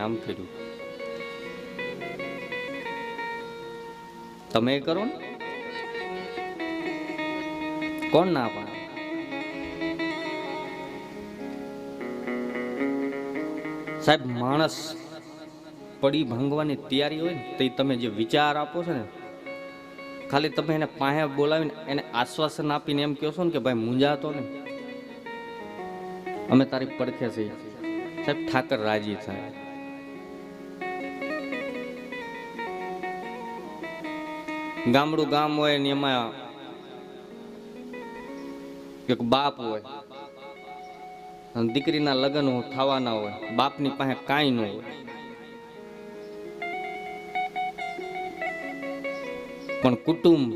આમ કર્યું. તમે કરો ને, કોણ ના પાડે? સાહેબ, માણસ પડી ભાંગવાની તૈયારી હોય ને તો તમે જે વિચાર આપો છો ને, ખાલી તમે એને પાસે બોલાવીને એને આશ્વાસન આપીને એમ કહો છો ને કે ભાઈ મૂંઝાતો ને, અમે તારી પડખે છીએ, સાહેબ ઠાકર રાજી થાય. ગામડું ગામ હોય ને એમાં એક બાપ હોય, દીકરીના લગ્ન થવાના હોય, બાપની પાસે કાંઈ ન હોય, પણ કુટુંબ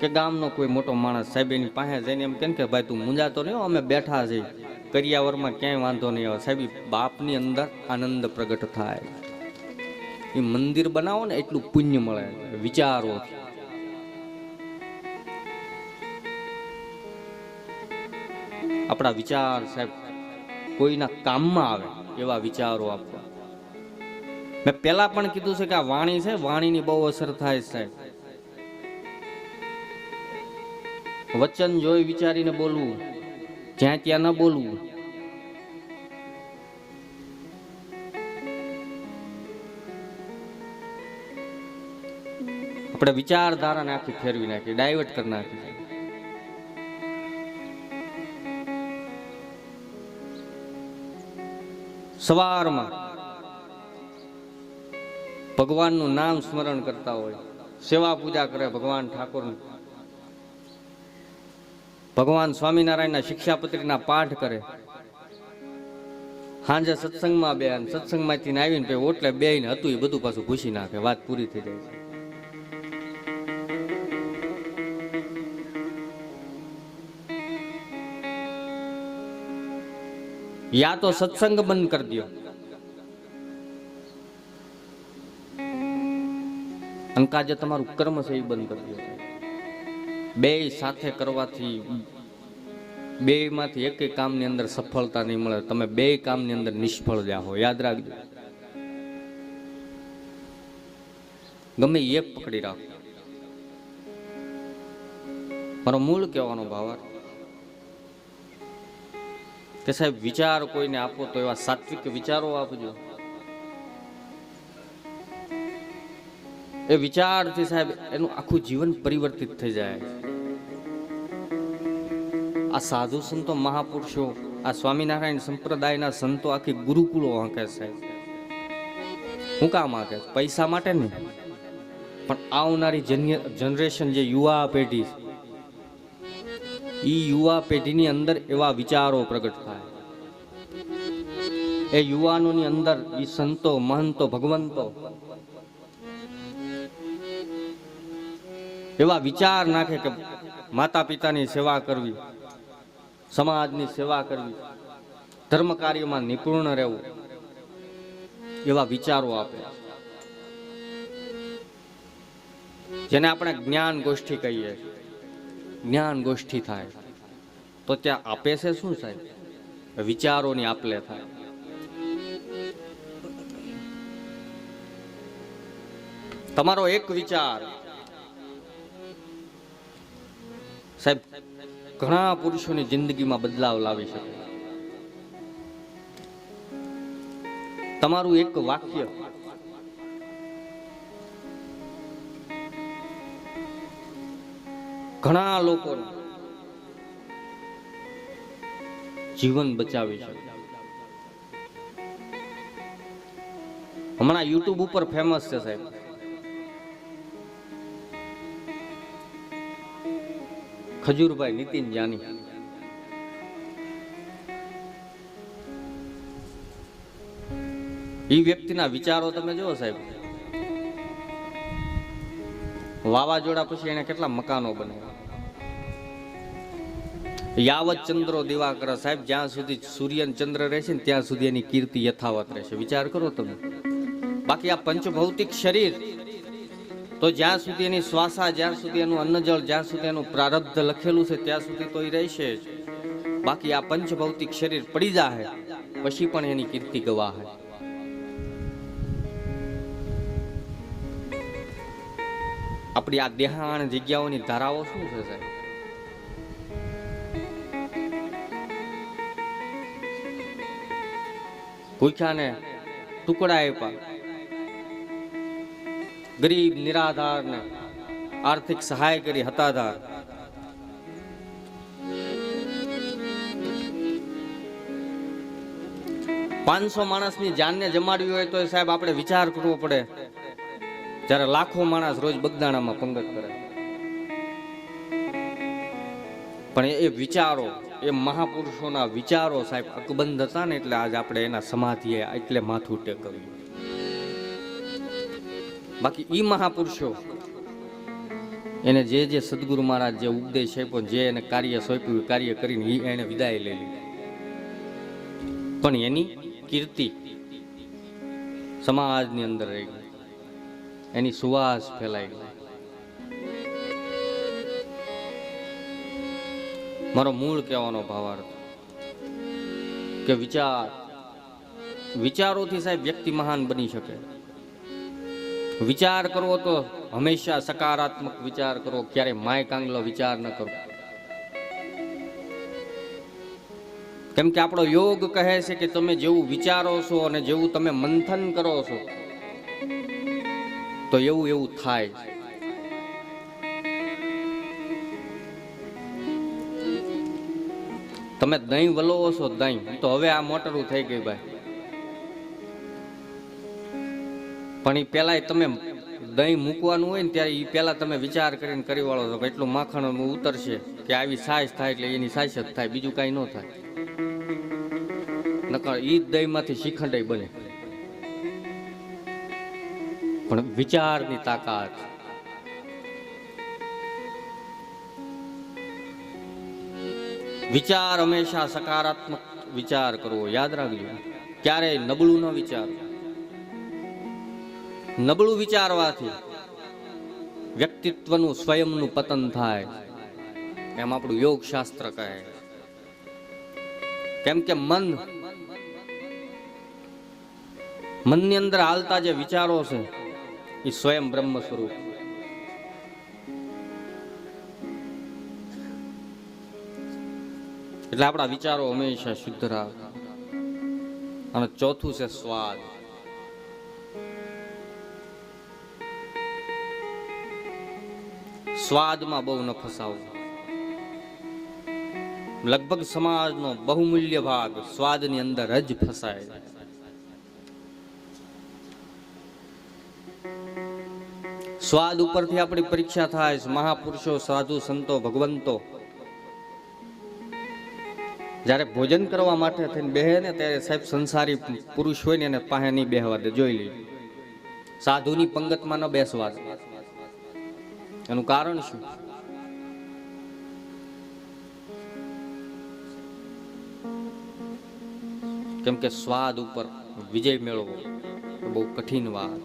કે ગામનો કોઈ મોટો માણસ સાહેબ એની પાસે જઈને એમ કે ભાઈ તું મૂંઝાતો નહીં, અમે બેઠા છીએ, કરિયાવરમાં ક્યાંય વાંધો નહીં આવે. સાહેબ બાપની અંદર આનંદ પ્રગટ થાય. એ મંદિર બનાવો ને એટલું પુણ્ય મળે વિચારો. આપણા વિચાર સાહેબ કોઈના કામમાં આવે એવા વિચારો આપવા. મેં પેલા પણ કીધું છે કે આ વાણી છે, વાણીની બહુ અસર થાય સાહેબ. વચન જોઈ વિચારીને બોલવું, જ્યાં ત્યાં ન બોલવું. આપણે વિચારધારાને આખી ફેરવી નાખી, ડાયવર્ટ કરી નાખી. સવારમાં ભગવાનનું નામ સ્મરણ કરતા હોય, સેવા પૂજા કરે ભગવાન ઠાકોરની, ભગવાન સ્વામિનારાયણના શિક્ષાપત્રીના પાઠ કરે, સાંજે સત્સંગમાં બે, સત્સંગમાંથી આવીને પછી ઓટલે બેહીને હતું એ બધું પાછું ભૂસી નાખે, વાત પૂરી થઈ જાય છે. યા તો સત્સંગ બંધ કરી દો અને કાજે તમારું કર્મ છે એ બંધ કરી દો. બે સાથે કરવાથી બે માંથી એક કામની અંદર સફળતા નહીં મળે, તમે બે કામની અંદર નિષ્ફળ રહ્યા હો, યાદ રાખજો. ગમે એક પકડી રાખો. મારો મૂળ કહેવાનો ભાવાર્થ કે સાહેબ વિચાર કોઈને આપો તો એવા સાત્વિક વિચારો આપજો. એ વિચારથી સાહેબ એનું આખું જીવન પરિવર્તિત થઈ જાય. આ સાધુ સંતો મહાપુરુષો, આ સ્વામિનારાયણ સંપ્રદાયના સંતો આખી ગુરુકુળો આંકે સાહેબ. હું કામ આંકે? પૈસા માટે નહીં, પણ આવનારી જનરેશન જે યુવા પેઢી, એ યુવા પેઢીની અંદર એવા વિચારો પ્રગટ થાય. એ યુવાનોની અંદર એ સંતો મહંતો ભગવંતો એવા વિચાર નાખે કે માતા પિતાની સેવા કરવી, સમાજની સેવા કરવી, ધર્મ કાર્યમાં નિપુણ રહેવું, એવા વિચારો આપે. જેને આપણે જ્ઞાન ગોષ્ઠી કહીએ. જ્ઞાન ગોષ્ઠી થાય તો ત્યાં આપે છે શું સાહેબ? વિચારોની આપલે થાય. તમારો એક વિચાર સાહેબ ઘણા પુરુષોની જિંદગીમાં બદલાવ લાવી શકે. તમારું એક વાક્ય ઘણા લોકોનું જીવન બચાવી શકે. હમણાં યુટ્યુબ ઉપર ફેમસ છે સાહેબ, ખજૂરભાઈ નીતિન જાની. એ વ્યક્તિના વિચારો તમે જુઓ સાહેબ. વાવાઝોડા પછી એને કેટલા મકાનો બનાવ્યા. યાવત ચંદ્રો દિવાકર સાહેબ, જ્યાં સુધી સૂર્ય ચંદ્ર રહેશે ને ત્યાં સુધી એની કીર્તિ યથાવત રહેશે. વિચાર કરો તમે. બાકી આ પંચભૌતિક શરીર તો જ્યાં સુધી એની શ્વાસા, જ્યાં સુધી એનું અન્નજળ, જ્યાં સુધી એનું પ્રારબ્ધ લખેલું છે ત્યાં સુધી તો એ રહેશે જ. બાકી આ પંચભૌતિક શરીર પડી જાય પછી પણ એની કીર્તિ ગવાહે. આપણી આ દેહાણ જગ્યાઓની ધારાઓ શું છે સાહેબ? ભૂખ્યાને ટુકડા આપ્યા, ગરીબ નિરાધાર ને આર્થિક સહાય કરી, હતાધાર. પાંચસો માણસની જાનને જમાડવી હોય તો સાહેબ આપણે વિચાર કરવો પડે, જ્યારે લાખો માણસ રોજ બગદાણામાં પંગત કરે. પણ એ વિચારો, એ મહાપુરુષોના વિચારો સાહેબ અકબંધ હતા ને, એટલે આજ આપણે એના સમાધિએ એટલે માથું ટેકવ્યું. બાકી ઈ મહાપુરુષો એને જે સદગુરુ મહારાજ જે ઉપદેશ આપ્યો, જે એને કાર્ય સોંપ્યું, કાર્ય કરીને એને વિદાય લઈ લીધી. પણ એની કીર્તિ સમાજની અંદર રહી ગઈ, એની સુવાસ ફેલાઈ ગઈ. મારો મૂળ કહેવાનો ભાવાર્થ કે વિચારોથી સાહેબ વ્યક્તિ મહાન બની શકે. વિચાર કરવો તો હંમેશા સકારાત્મક વિચાર કરો, ક્યારે માય કાંગલો વિચાર ન કરો. કેમ કે આપણો યોગ કહે છે કે તમે જેવું વિચારો છો અને જેવું તમે મંથન કરો છો તો એવું થાય. તમે દહીં વલોવો છો, દહીં તો હવે આ મોટરું થઈ ગઈ ભાઈ, પણ એ પેલા તમે દહીં મૂકવાનું હોય ને ત્યારે એ પેલા તમે વિચાર કરીને કરી વાળો છો કે એટલું માખણ ઉતરશે કે આવી સાઈઝ થાય, એટલે એની સાઈઝ જ થાય, બીજું કઈ ન થાય. નકર ઈ દહીં માંથી શ્રીખંડ બને. પણ વિચારની તાકાત, વિચાર હંમેશા સકારાત્મક વિચાર કરવો. યાદ રાખજો, ક્યારેય નબળું ન વિચારો. નબળું વિચારવાથી વ્યક્તિત્વનું સ્વયંનું પતન થાય, એમ આપણું યોગ શાસ્ત્ર કહે. કેમ કે મનની અંદર હાલતા જે વિચારો છે એ સ્વયં બ્રહ્મ સ્વરૂપ. એટલે આપણા વિચારો હંમેશા શુદ્ધ રાખ. અને ચોથું છે સ્વાદ. સ્વાદમાં બહુ ન ફસાવું. લગભગ સમાજનો બહુમૂલ્ય ભાગ સ્વાદની અંદર જ ફસાય. સ્વાદ ઉપરથી આપણી પરીક્ષા થાય. મહાપુરુષો, સાધુ, સંતો, ભગવંતો જ્યારે ભોજન કરવા માટે થઈને બેહે ને ત્યારે સાહેબ સંસારી પુરુષ હોય ને એને પાસે નહીં બેહવા દે. જોઈ લે, સાધુની પંગતમાં ન બેસવા દે. એનું કારણ શું? કેમ કે સ્વાદ ઉપર વિજય મેળવવો બહુ કઠિન વાત.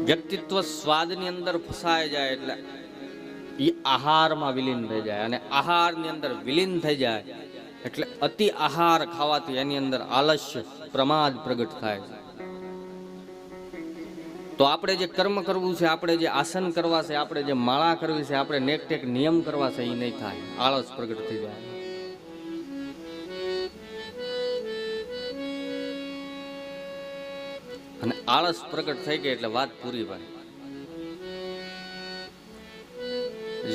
વ્યક્તિત્વ સ્વાદની અંદર ફસાઈ જાય એટલે એ આહારમાં વિલીન થઈ જાય, અને આહારની અંદર વિલીન થઈ જાય એટલે અતિ આહાર ખાવાથી એની અંદર આલસ્ય, પ્રમાદ પ્રગટ થાય. તો આપણે જે કર્મ કરવું છે, આપણે જે આસન કરવા છે, આપણે જે માળા કરવી છે, આપણે નેક ટેક નિયમ કરવા છે, એ નહીં થાય. આળસ પ્રગટ થઈ જાય. અને આળસ પ્રગટ થઈ ગઈ એટલે વાત પૂરી ભાઈ.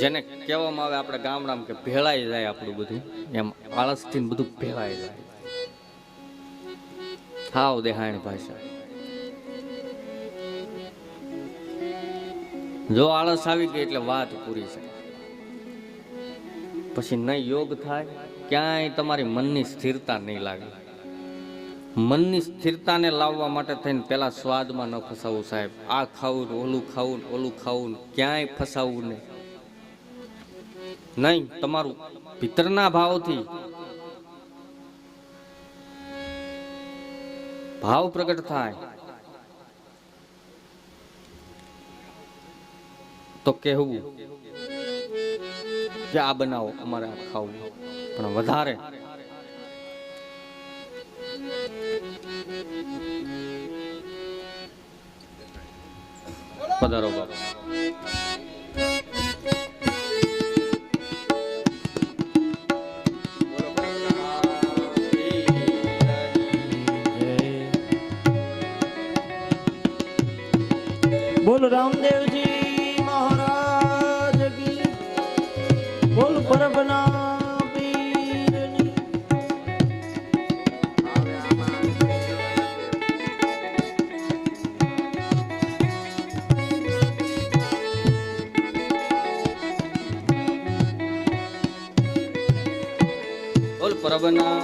જેને કહેવામાં આવે આપણે ગામડામાં કે ભેળાઈ જાય આપણું બધું, એમ આળસથી બધું ભેળાઈ જાય. હાવ દેહાણ ભાષા. જો આળસ આવી ગઈ એટલે વાત પૂરી છે. પછી નહીં યોગ થાય, ક્યાંય તમારી મનની સ્થિરતા નહીં લાગે. મનની સ્થિરતાને લાવવા માટે થઈને પેલા સ્વાદમાં ન ફસાવું સાહેબ. આ ખાવું, ઓલું ખાવું, ઓલું ખાવું, ક્યાંય ફસાવું નહીં. તમારું ભીતરના ભાવથી ભાવ પ્રગટ થાય તો કહેવું કે આ બનાવો, અમારે આ ખાવું. પણ વધારે પધારો બાપા. બોલ રામદેવજી મહારાજ કી, બોલ પરબના પીરની. બોલ પરબના.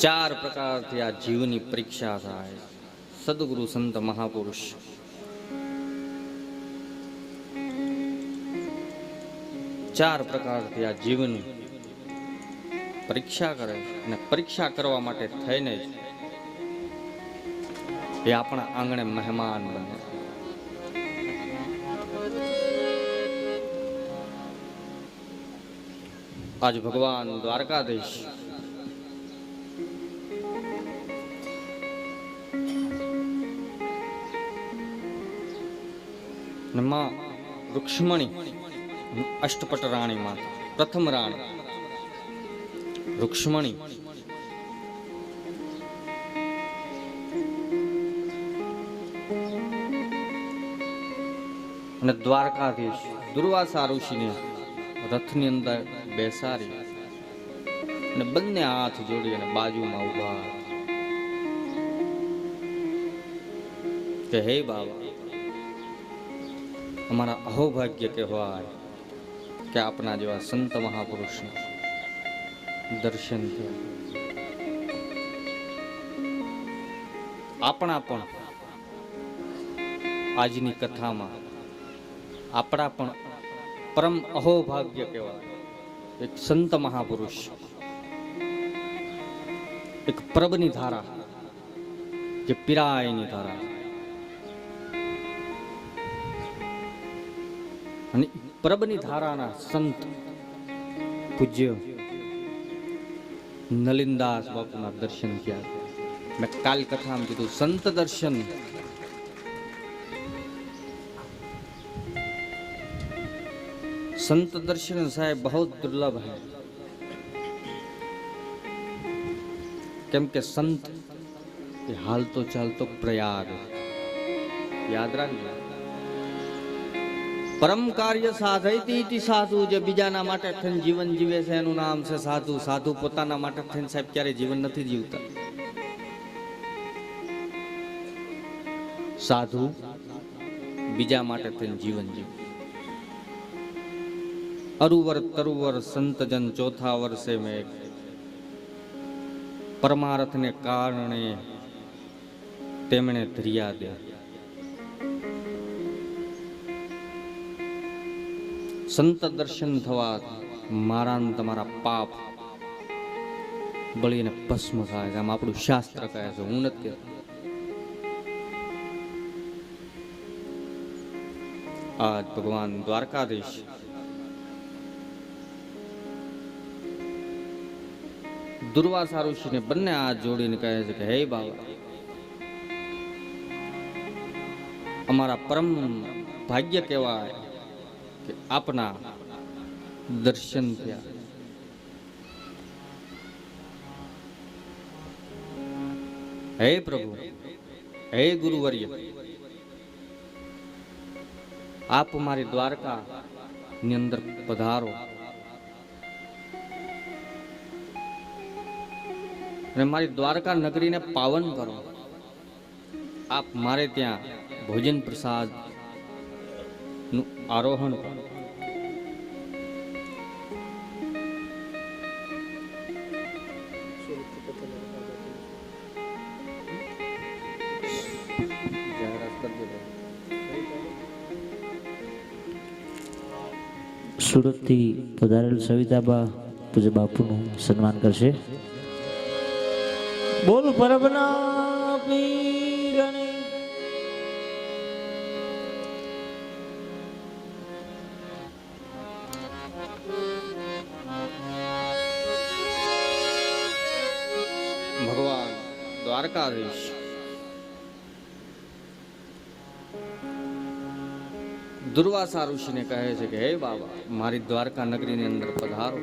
ચાર પ્રકારથી આ જીવની પરીક્ષા થાય. સદગુરુ સંત મહાપુરુષ ચાર પ્રકારથી આ જીવની પરીક્ષા કરે અને પરીક્ષા કરવા માટે થઈને જ એ આપણા આંગણે મહેમાન બને. આજ ભગવાન દ્વારકાધીશ માં રૂક્ષ્મણી અષ્ટપટ રાણી માં પ્રથમ રાણી રૂક્ષ્મણી અને દ્વારકાધીશ દુર્વાસા ઋષિને રથની અંદર બેસાડી અને બંને હાથ જોડી અને બાજુમાં ઉભા કે હે બાબા, અમારા અહોભાગ્ય કહેવાય કે આપના જેવા સંત મહાપુરુષના દર્શન થયા. આપણા પણ આજની કથામાં આપણા પણ પરમ અહોભાગ્ય કહેવાય. એક સંત મહાપુરુષ, એક પ્રભની ધારા, જે પીરાયની ધારા. અને પરબની ધારાના સંત પૂજ્ય નલિનદાસ બાપુના દર્શન થયા. મેં કાલ કથામાં કીધું સંત દર્શન संत दर्शन साहेब बहुत दुर्लभ है. केम के संत हाल तो चाल तो प्रयाग याद રાખજો. परम कार्य साधयती साधु जे બીજાના માટે થઈને જીવન જીવે છે એનું નામ છે સાધુ. સાધુ પોતાના માટે થઈને સાહેબ ક્યારે જીવન નથી જીવતા. સાધુ બીજા માટે થઈને જીવન જીવે. અરુવર તરુવર સંતજન ચોથા વર્ષે મેં પરમાર્થને કારણે તેમણે ધર્યા દે. સંત દર્શન થવા મારા ને તમારા પાપ બળીને ભસ્મ થાય છે. આમ આપણું શાસ્ત્ર કહે છે, હું નથી કહેતો. આજ ભગવાન દ્વારકાધીશ દુર્વાસા ઋષિને બંને હાથ જોડીને કહે છે કે હે બાબા, અમારા પરમ ભાગ્ય કહેવાય કે આપના દર્શન થયા. હે પ્રભુ, હે ગુરુવર્ય, આપ મારી દ્વારકા ની અંદર પધારો અને મારી દ્વારકા નગરીને પાવન કરો. આપ મારે ત્યાં ભોજન પ્રસાદ નું આરોહણ કરો. સુરતથી પધારેલ સવિતાબા પૂજ્ય બાપુનું સન્માન કરશે. બોલ પરબના પીરની. ભગવાન દ્વારકાધીશ દુર્વાસા ઋષિને કહે છે કે હે બાબા, મારી દ્વારકા નગરીની અંદર પધારો.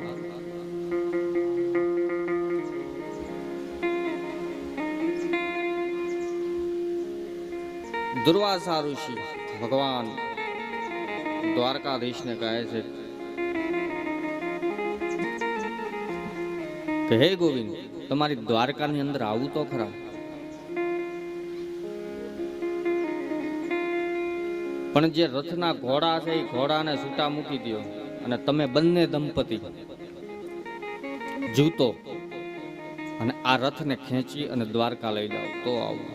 દુર્વાસા ઋષિ ભગવાન દ્વારકાધીશને કહે છે કે હે ગોવિંદ, તમારી દ્વારકાની અંદર આવું તો ખરા. પણ જે રથના ઘોડા છે એ ઘોડાને છૂટા મૂકી દો અને તમે બંને દંપતી જૂતો અને આ રથને ખેંચી અને દ્વારકા લઈ જાઓ તો આવું.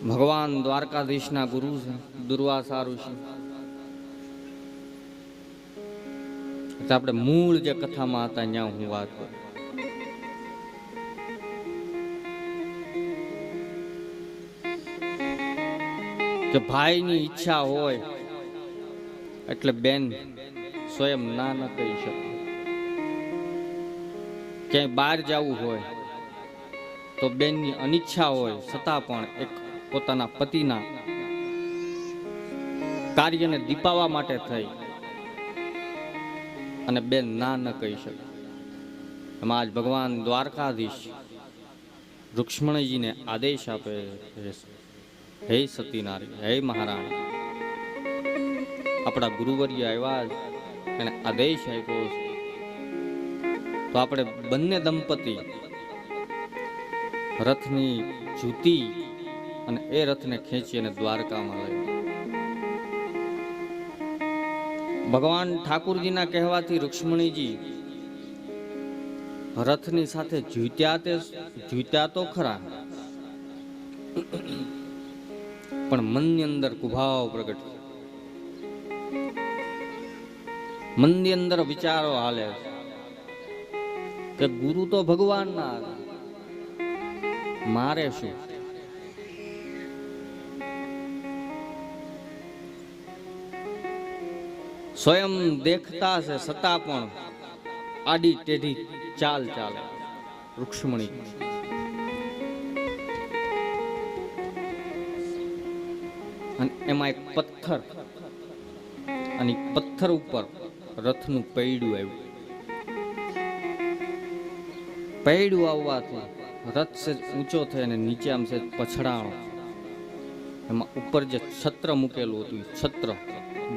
ભગવાન દ્વારકાધીશના ગુરુ છે દુર્વાસા ઋષિ. આપણે મૂળ જે કથામાં હતા ત્યાં હું વાત કરું. કે ભાઈની ઈચ્છા હોય એટલે બેન સ્વયં ના ન કહી શકે. ક્યાંય બહાર જવું હોય તો બેનની અનિચ્છા હોય છતાં પણ એક પોતાના પતિના કાર્યને દીપાવવા માટે થઈ અને બેન ના ન કહી શકે. એમાં આજ ભગવાન દ્વારકાધીશ રુક્ષ્મણીજીને આદેશ આપે, હે સતીનારી, હે મહારાણી, આપણા ગુરુવર્ય આવ્યા એને આદેશ આપ્યો છે તો આપણે બંને દંપતી રથની જૂતી અને એ રથને ખેંચી અને દ્વારકામાં લઈ. ભગવાન ઠાકુરજીના કહેવાથી રુક્ષ્મણીજી રથની સાથે જીત્યા તો ખરા, પણ મનની અંદર કુભાવ પ્રગટ, મનની અંદર વિચારો હાલે કે ગુરુ તો ભગવાનના મારે શું. સ્વયં દેખતા છે છતાં પણ આડી ટેઢી ચાલ ચાલે રૂક્ષ્મણી. અને એમાં એક પથ્થર, અને પથ્થર ઉપર રથનું પૈડું આવ્યું. પૈડું આવવાથી રથ છે ઊંચો થઈ અને નીચે આમ છે પછડાણો. એમાં ઉપર જે છત્ર મૂકેલું હતું, છત્ર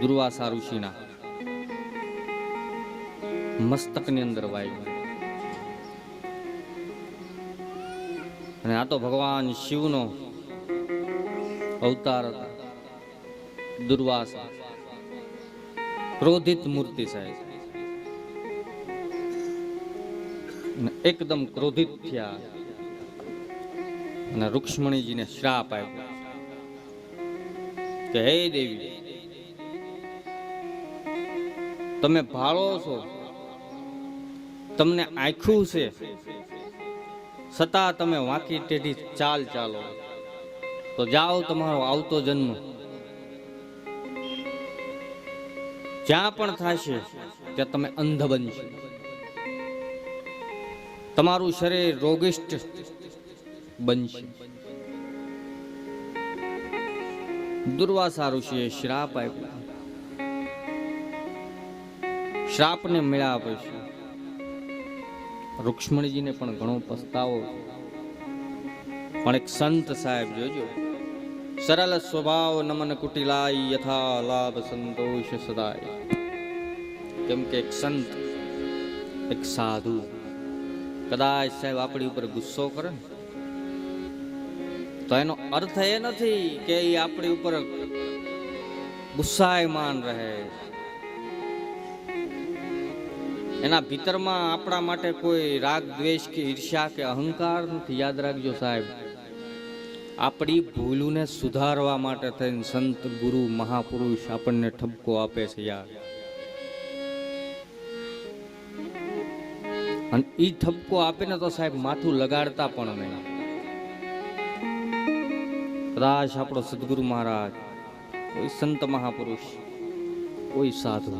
દુર્વાસા ઋષિના મસ્તકની અંદર વાયું. અને આ તો ભગવાન શિવનો અવતાર હતા. દુર્વાસા ક્રોધિત મૂર્તિ સાહેબ, એકદમ ક્રોધિત થયા અને રૂક્ષ્મણીજીને શ્રાપ આપ્યો કે હે દેવી, તમે ભાળો છો, તમને આંખ્યું છે, છતાં તમે વાંકી ટેઢી ચાલ ચાલો, તો જાઓ તમારો આવતો જન્મ જ્યાં પણ થશે ત્યાં તમે અંધ બનશો, તમારું શરીર રોગિષ્ટ બનશે. દુર્વાસા ઋષિએ શ્રાપ આપ્યો. શ્રાપને મળ્યા પછી રૂક્ષ્મણીજીને પણ ઘણો પસ્તાવો. પણ એક સંત સાહેબ જોજો, સરળ સ્વભાવ નમન કુટિલાય યથા લાભ સંતોષ સદાય. કેમ કે એક સંત, એક સાધુ કદાચ સાહેબ આપણી ઉપર ગુસ્સો કરે ને, તો એનો અર્થ એ નથી કે એ આપણી ઉપર ગુસ્સાયમાન રહે. એના ભીતરમાં આપણા માટે કોઈ રાગ દ્વેષ કે ઈર્ષ્યા કે અહંકાર નથી. યાદ રાખજો સાહેબ, આપણી ભૂલોને સુધારવા માટે થઈને સંત ગુરુ મહાપુરુષ આપણને ઠપકો આપે છે યાર. અને ઈ ઠપકો આપે ને તો સાહેબ માથું લગાડતા પણ નહીં. કદાચ આપણો સદગુરુ મહારાજ, કોઈ સંત મહાપુરુષ, કોઈ સાધુ,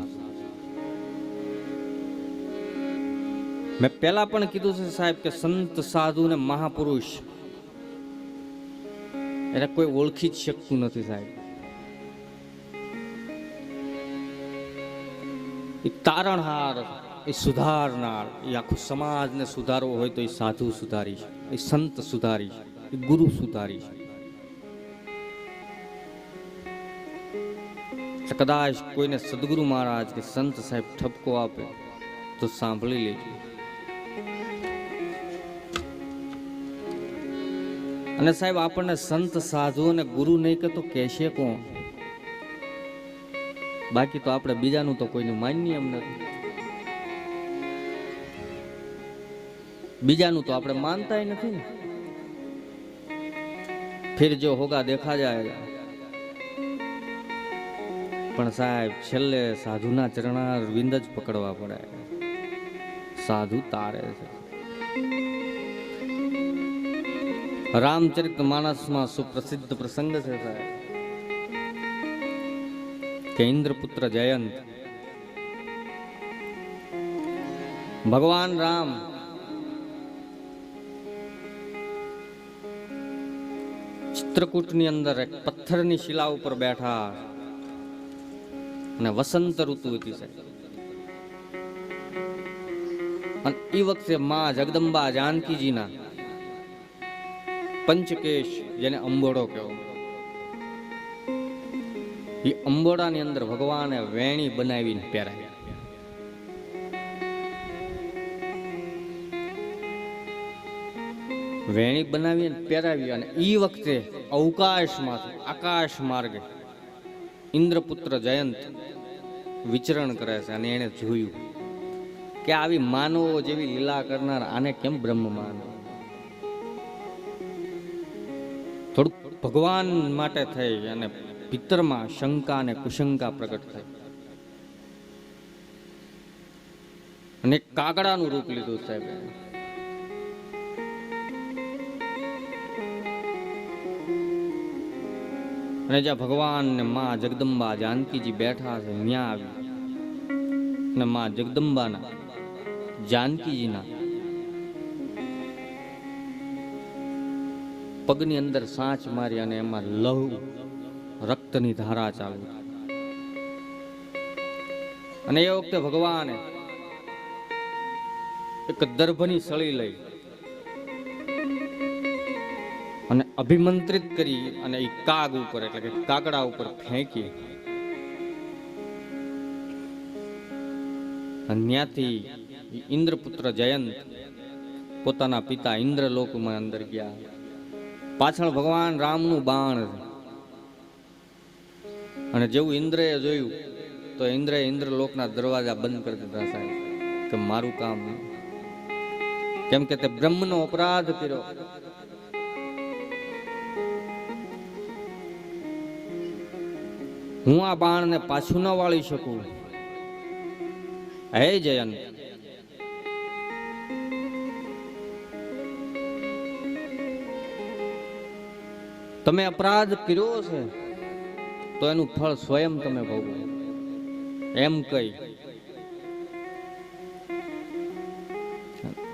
મેં પહેલા પણ કીધું છે સાહેબ કે સંત સાધુ ને મહાપુરુષ એને કોઈ ઓળખી જ શકતું નથી સાહેબ. એ તારણહાર, એ સુધારનાર, એ આખું સમાજને સુધારવો હોય તો એ સાધુ સુધારી છે, એ સંત સુધારી છે, એ ગુરુ સુધારી છે. કદાચ કોઈને સદગુરુ મહારાજ કે સંત સાહેબ ઠપકો આપે તો સાંભળી લેજો. અને સાહેબ આપણને સંત સાધુ અને ગુરુ નહીં કે તો કહેશે કોણ? બાકી તો આપણે બીજાનું તો કોઈનું માનીએ એમ નથી. બીજાનું તો આપણે માનતા નથી ને. ફિર જો હોગા દેખા જાયગા. પણ સાહેબ છેલ્લે સાધુના ચરણારવિંદ જ પકડવા પડે. સાધુ તારે છે. રામચરિત માનસમાં સુપ્રસિદ્ધ પ્રસંગ છે સાહેબ કે ઇન્દ્રપુત્ર જયંત, ભગવાન રામ ચિત્રકૂટની અંદર એક પથ્થરની શિલા ઉપર બેઠા અને વસંત ઋતુ હતી સાહેબ. અને એ વખતે માં જગદંબા જાનકીજીના પંચકેશ, જેને અંબોડો કહેવો, એ અંબોડાની અંદર ભગવાને વેણી બનાવીને પહેરાવી. વેણી બનાવીને પહેરાવી અને એ વખતે અવકાશમાંથી આકાશ માર્ગે ઇન્દ્રપુત્ર જયંત વિચરણ કરે છે. અને એને જોયું કે આવી માનવો જેવી લીલા કરનાર આને કેમ બ્રહ્મ માનવો. થોડુંક ભગવાન માટે થઈ અને ભીતરમાં શંકા અને કુશંકા પ્રગટ થઈ અને કાગડાનું રૂપ લીધું સાહેબ. અને જ્યાં ભગવાન ને માં જગદંબા જાનકીજી બેઠા છે ત્યાં આવ્યું અને માં જગદંબાના જાનકીજીના પગની અંદર સાંચ મારી અને એમાં લહુ રક્તની ધારા ચાલુ. અને એ વખતે ભગવાને એક દર્ભની સળી લઈ અને અભિમંત્રિત કરી અને એ કાગ ઉપર એટલે કે કાગડા ઉપર ફેંકી અને ત્યાંથી ઇન્દ્રપુત્ર જયંત પોતાના પિતા ઇન્દ્રલોકમાં અંદર ગયા. પાછળ ભગવાન રામનું બાણ અને જેવું ઇન્દ્રએ જોયું તો ઇન્દ્રએ ઇન્દ્રલોકના દરવાજા બંધ કરી દીધા સાહેબ કે મારું કામ, કેમ કે તે બ્રહ્મનો અપરાધ કર્યો. હું આ બાણને પાછું ન વાળી શકું. હે જયંત, તમે અપરાધ કર્યો છે તો એનું ફળ સ્વયં તમે ભોગવો, એમ કહી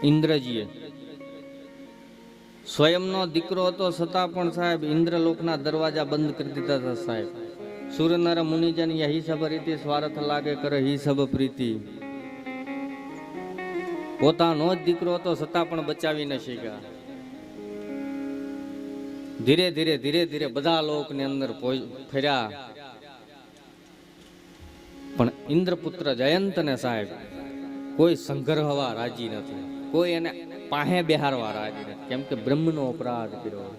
ઇન્દ્રજીએ સ્વયંનો દીકરો હતો છતાં પણ સાહેબ ઇન્દ્રલોકના દરવાજા બંધ કરી દીધા હતા સાહેબ. સુરનર મુનિજન યહી સબ રીતિ સ્વાર્થ લાગે કરે હી સબ પ્રીતિ. પોતાનો જ દીકરો હતો છતાં પણ બચાવી ન શક્યા. ધીરે ધીરે ધીરે ધીરે બધા લોકની અંદર ફર્યા, પણ ઇન્દ્રપુત્ર જયંતને સાહેબ કોઈ સંઘર્ષવા રાજી નથી, કોઈ એને પાહે બેહારવા રાજી નથી, કેમ કે બ્રહ્મનો અપરાધ કર્યો.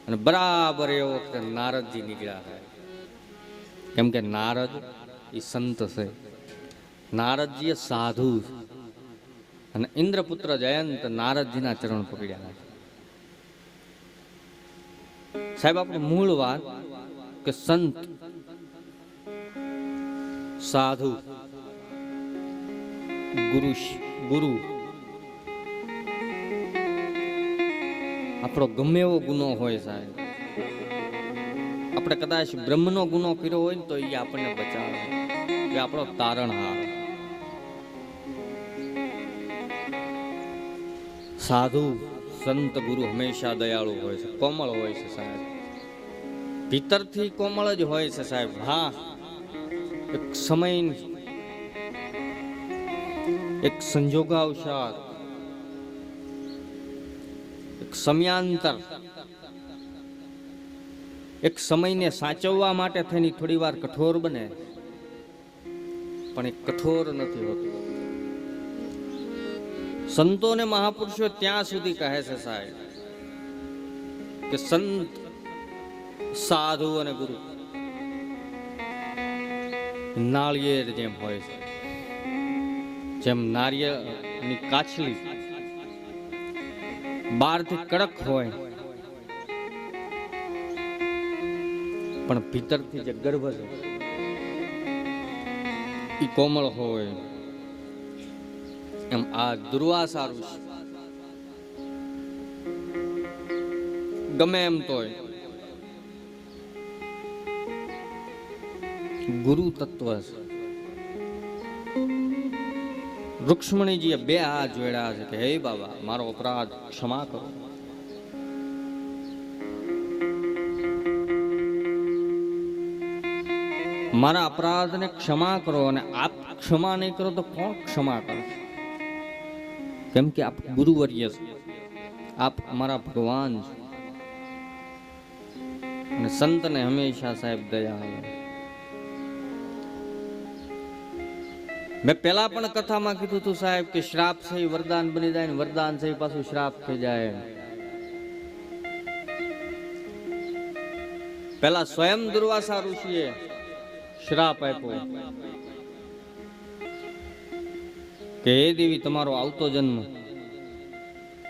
અને બરાબર એ વખતે નારદજી નીકળ્યા છે, કેમ કે નારદ એ સંત છે, નારદજી એ સાધુ છે. અને ઇન્દ્રપુત્ર જયંત નારદજીના ચરણ પકડ્યા છે. સાહેબ આપણે મૂળ વાત કે સંત સાધુ ગુરુ આપણો ગમે એવો ગુનો હોય સાહેબ, આપણે કદાચ બ્રહ્મનો ગુનો કર્યો હોય ને તો એ આપણને બચાવે, એ આપણો તારણહાર. સાધુ સંત ગુરુ હંમેશા દયાળુ હોય છે, કોમળ હોય છે સાહેબ, ભીતરથી કોમળ જ હોય છે સાહેબ. હા, એક સમય એક સંજોગાવશાર એક સમયાંતર એક સમયને સાચવવા માટે થઈને થોડી વાર કઠોર બને, પણ એ કઠોર નથી હોતું. સંતો ને મહાપુરુષો ત્યાં સુધી કહે છે સાહેબ કે સંત સાધુ અને ગુરુ નાળિયેર જેમ હોય છે, જેમ નારિયેળની કાછલી બહારથી કડક હોય પણ ભીતરથી જે ગર્ભ છે એ કોમળ હોય, એમ આ દુર્વાસા ઋષિ ગમે એમ તોય ગુરુ તત્વ છે. રૂક્ષ્મણીજીએ બે હાથ જોડ્યા છે કે હે બાબા, મારો અપરાધ ક્ષમા કરો. મારા અપરાધને ક્ષમા કરો, અને આપ ક્ષમા નહીં કરો તો કોણ ક્ષમા કરશે? કેમ કે આપ ગુરુવર્ય છો, આપ અમારા ભગવાન છો. અને સંતને હંમેશા સાહેબ દયા આવે. મેં પેલા પણ કથામાં કીધું હતું સાહેબ કે શ્રાપ છે એ વરદાન બની જાય, ને વરદાન છે એ પાછું શ્રાપ થઈ જાય. પેલા સ્વયં દુર્વાસા ઋષિએ શ્રાપ આપ્યો કે હે દેવી, તમારો આવતો જન્મ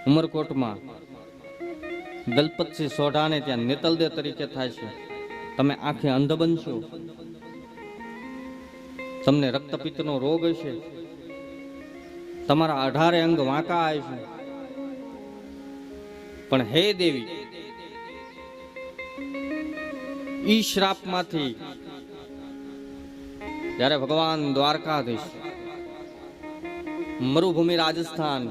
ઉમરકોટમાં દલપતસિંહ સોઢાને ત્યાં નેતલદેવ તરીકે થાય છે. તમે આંખે અંધ બનશો, તમને રક્તપિત્તનો રોગ હશે, તમારા 18 અંગ વાંકા આવશે. પણ હે દેવી, ઈ શ્રાપમાંથી જ્યારે ભગવાન દ્વારકાધીશ મરુભૂમિ રાજસ્થાન,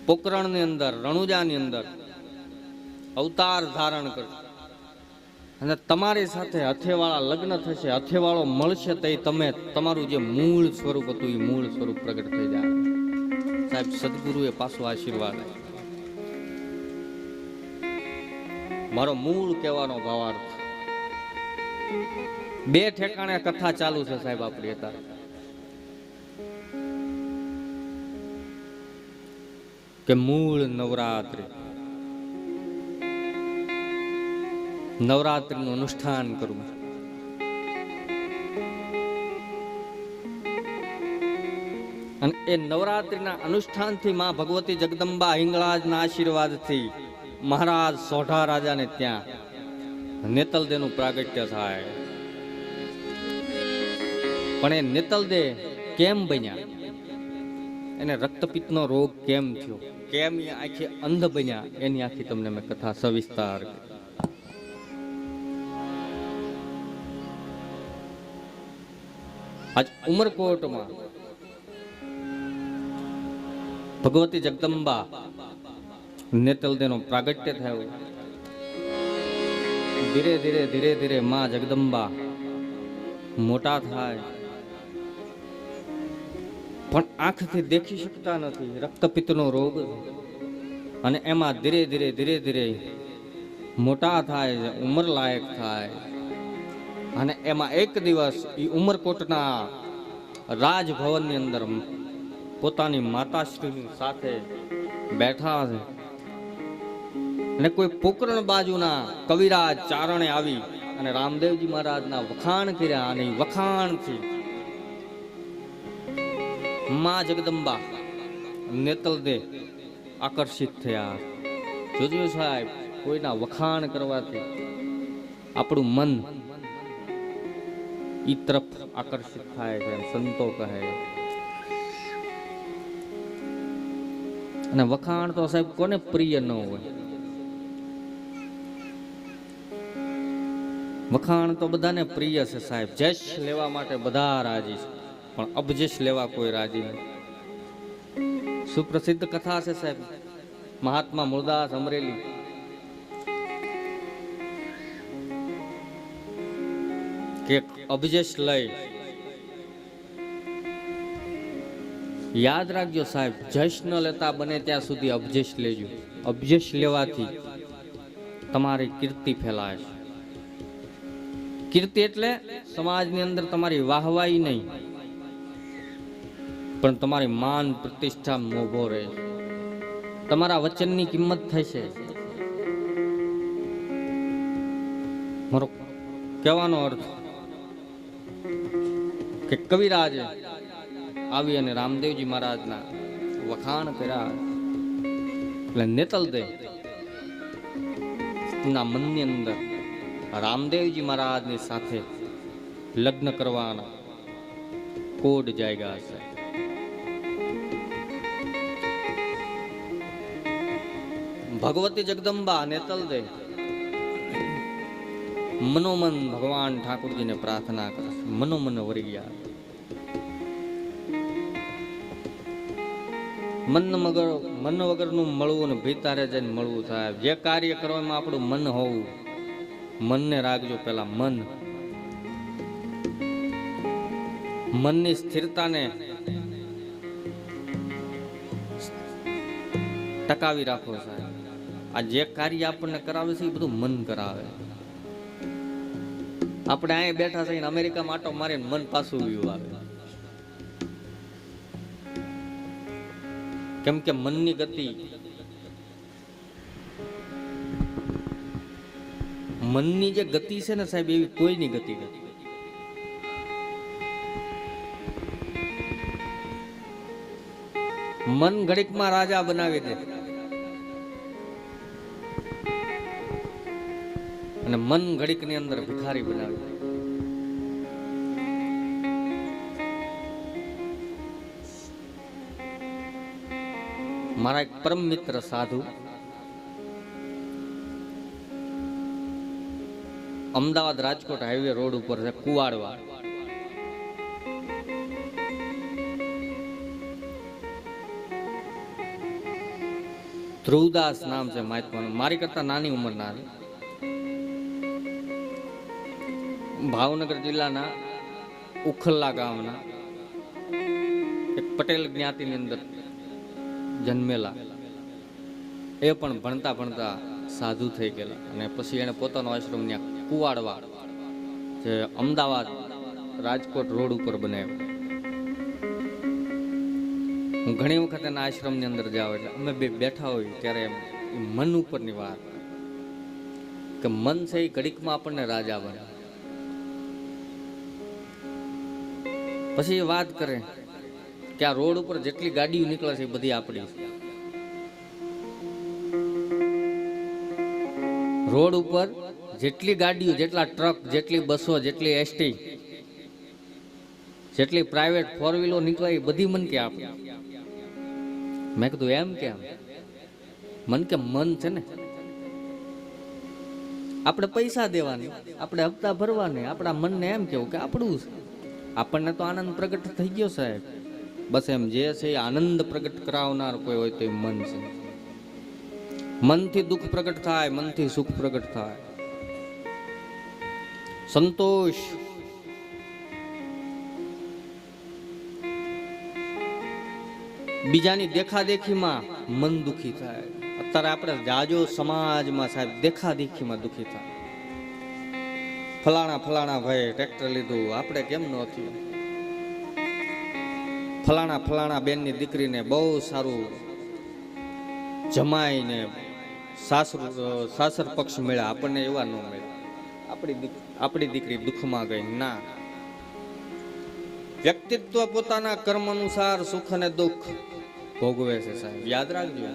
પોકરણની અંદર, રણુજાની અંદર અવતાર ધારણ કરશે અને તમારી સાથે હથેવાળા લગ્ન થશે, હથેવાળો મળશે તો તમે તમારું જે મૂળ સ્વરૂપ હતું એ મૂળ સ્વરૂપ પ્રગટ થઈ જાય. સાહેબ સદગુરુએ પાછો આશીર્વાદ આપ્યો. મારો મૂળ કહેવાનો ભાવાર્થ, બે ઠેકાણે કથા ચાલુ છે સાહેબ આપણી અત્યારે. કે મૂળ નવરાત્રિ, નવરાત્રિનું અનુષ્ઠાન કરવું. અને એ નવરાત્રિના અનુષ્ઠાનથી માં ભગવતી જગદંબા હિંગળાજના આશીર્વાદથી મહારાજ સોઢા રાજાને ત્યાં નેતલદેનું પ્રાગટ્ય થાય. પણ એ નેતલદે કેમ બન્યા, એને રક્તપિત્તનો રોગ કેમ થયો, કેમ એ આખી અંધ બન્યા, એની આખી તમને મેં કથા સવિસ્તાર કરી. આજ ઉમરકોટમાં ભગવતી જગદંબા નેતલદેનો પ્રાગટ્ય થયો. ધીરે ધીરે ધીરે ધીરે માં જગદંબા મોટા થાય, પણ આંખથી દેખી શકતા નથી, રક્તપિત્તનો રોગ. અને એમાં ધીરે ધીરે ધીરે ધીરે મોટા થાય, ઉંમર લાયક થાય. અને એમાં એક દિવસ એ ઉમરકોટના રાજભવનની અંદર પોતાની માતાશ્રીની સાથે બેઠા છે અને કોઈ પોકરણ બાજુના કવિરાજ ચારણે આવી અને રામદેવજી મહારાજના વખાણ કર્યા. અને વખાણથી માં જગદંબા નેતલદે આકર્ષિત થયા. જોજો સાહેબ, કોઈના વખાણ કરવાથી આપણું મન ઈ તરફ આકર્ષિત થાય છે, સંતો કહે. અને વખાણ તો સાહેબ કોને પ્રિય ન હોય? વખાણ તો બધાને પ્રિય છે સાહેબ. જશ લેવા માટે બધા રાજી છે, પણ અબજશ લેવા કોઈ રાજી નથી. સુપ્રસિદ્ધ કથા છે સાહેબ, મહાત્મા મૂળદાસ અમરેલી. કે અબજશ લઈ, યાદ રાખજો સાહેબ, જશ ન લેતા બને ત્યાં સુધી અબજશ લેજો. અબજશ લેવાથી તમારી કીર્તિ ફેલાય છે. કીર્તિ એટલે સમાજની અંદર તમારી વાહવાઈ નહીં, પણ તમારી માન પ્રતિષ્ઠા મોભો રહે. તમારા વચનની કિંમત થશે. મારો કહેવાનો અર્થ કે કવિરાજે આવી અને રામદેવજી મહારાજના વખાણ કર્યા. એટલે નેતલદે ના મનની અંદર રામદેવજી મહારાજની સાથે લગ્ન કરવાના કોડ જાગ્યા છે. ભગવતી જગદંબા નેતલદે મનોમન ભગવાન ઠાકોરજીને પ્રાર્થના કરે, મનોમન વરી ગયા. મન વગરનું મળવું ને ભીતારે જઈને મળવું થાય. જે કાર્ય કરવામાં આપણું મન હોવું, મનને રાખજો પેલા. મનની સ્થિરતાને ટકાવી રાખો સાહેબ. આ જે કાર્ય આપણને કરાવે છે એ બધું મન કરાવે. આપણે અહીંયા બેઠા છે, અમેરિકામાં આટો મારીને મન પાછું વ્યૂ આવે. કેમ કે મનની ગતિ, મનની જે ગતિ છે ને સાહેબ, એવી કોઈની ગતિ નથી. મન ઘડીકમાં રાજા બનાવી દે અને મન ઘડીકની અંદર ભિખારી બનાવી દે. મારા એક પરમ મિત્ર સાધુ અમદાવાદ રાજકોટ હાઈવે રોડ ઉપર છે, કુવાડવા. ધ્રુવદાસ નામ છે મહાત્માનું, મારી કરતા નાની ઉંમરના છે. ભાવનગર જિલ્લાના ઉખલ્લા ગામના એક પટેલ જ્ઞાતિની અંદર જન્મેલા. એ પણ ભણતા ભણતા સાધુ થઈ ગયેલા અને પછી એને પોતાનો આશ્રમ ત્યાં કુવાડવા જે અમદાવાદ રાજકોટ રોડ ઉપર બનાવ્યો. હું ઘણી વખત એના આશ્રમની અંદર જાઉં એટલે અમે બે બેઠા હોય ત્યારે એમ મન ઉપરની વાત કે મન છે એ ઘડીકમાં આપણને રાજા બને. પછી એ વાત કરે કે આ રોડ ઉપર જેટલી ગાડીઓ નીકળે છે એ બધી આપણી છે. રોડ ઉપર જેટલી ગાડીઓ, જેટલા ટ્રક, જેટલી બસો, જેટલી એસટી, જેટલી પ્રાઇવેટ ફોર વ્હીલો નીકળે એ બધી મન કે આપણી. મેં કીધું એમ કેમ? મન કે મન છે ને, આપણે પૈસા દેવાની, આપણે હપ્તા ભરવાની, આપણા મનને એમ કેવું કે આપણું છે. આપણને તો આનંદ પ્રગટ થઈ ગયો સાહેબ. બસ એમ જે છે એ આનંદ પ્રગટ કરાવનાર કોઈ હોય તો એ મન છે. મનથી દુઃખ પ્રગટ થાય, મનથી સુખ પ્રગટ થાય. સંતોષ, બીજાની દેખાદેખીમાં મન દુખી થાય. અત્યારે આપણે જાજો સમાજમાં સાહેબ દેખાદેખીમાં દુખી થાય. ફલાણા ફલાણા ભાઈ ટ્રેક્ટર લીધું, આપણે કેમ ન થયું? ફલાણા ફલાણા બેનની દીકરીને બહુ સારું જમાઈને સાસર પક્ષ મળ્યા, આપણને એવા ન મળ્યા. આપણી દીકરી દુઃખમાં ગઈ. ના, વ્યક્તિત્વ પોતાના કર્મ અનુસાર સુખ અને દુઃખ ભોગવે છે સાહેબ, યાદ રાખજો.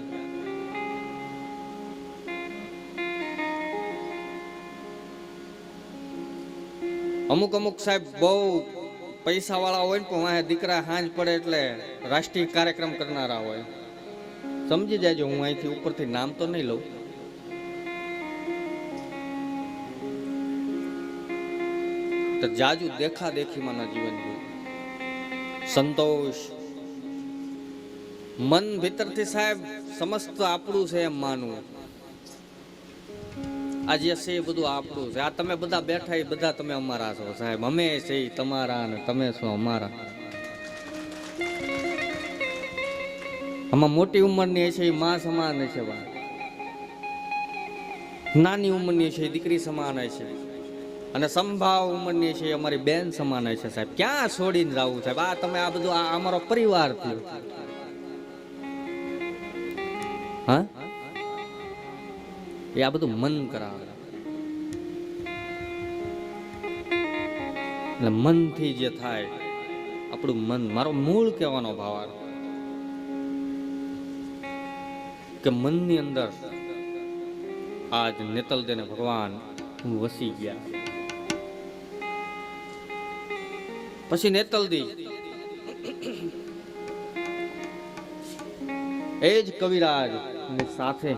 અમુક અમુક સાહેબ બહુ પૈસા વાળા હોય ને પણ વાંહે દીકરા હાંજ પડે એટલે રાષ્ટ્રીય કાર્યક્રમ કરનારા હોય. સમજી જાયજો, હું અહીંથી ઉપરથી નામ તો નહીં લઉં. તો જાજુ દેખા દેખીમાં ના જીવન જીવું. સંતોષ, મન ભીતરથી સાહેબ સમસ્ત આપણું છે એમ માનવું. આ જે છે એ બધું આપણું છે. આ તમે બધા બેઠા એ બધા તમે અમારા છો સાહેબ. અમે છે એ તમારા અને તમે છો અમારા. આમાં મોટી ઉંમરની છે એ માં સમાન છે, નાની ઉંમરની છે એ દીકરી સમાન છે, અને સંભાવ ઉંમરની છે અમારી બેન સમાન છે સાહેબ. ક્યાં છોડીને જવું સાહેબ? આ તમે આ બધું આ અમારો પરિવાર થયો. હા, એ આ બધું મન કરાવે. એટલે મનથી જે થાય આપણું મન, મારો મૂળ કહેવાનો ભાવ કે મનની અંદર આજ નેતલદેને ભગવાન વસી ગયા. પછી નેતલદી એ જ કવિરાજ ની સાથે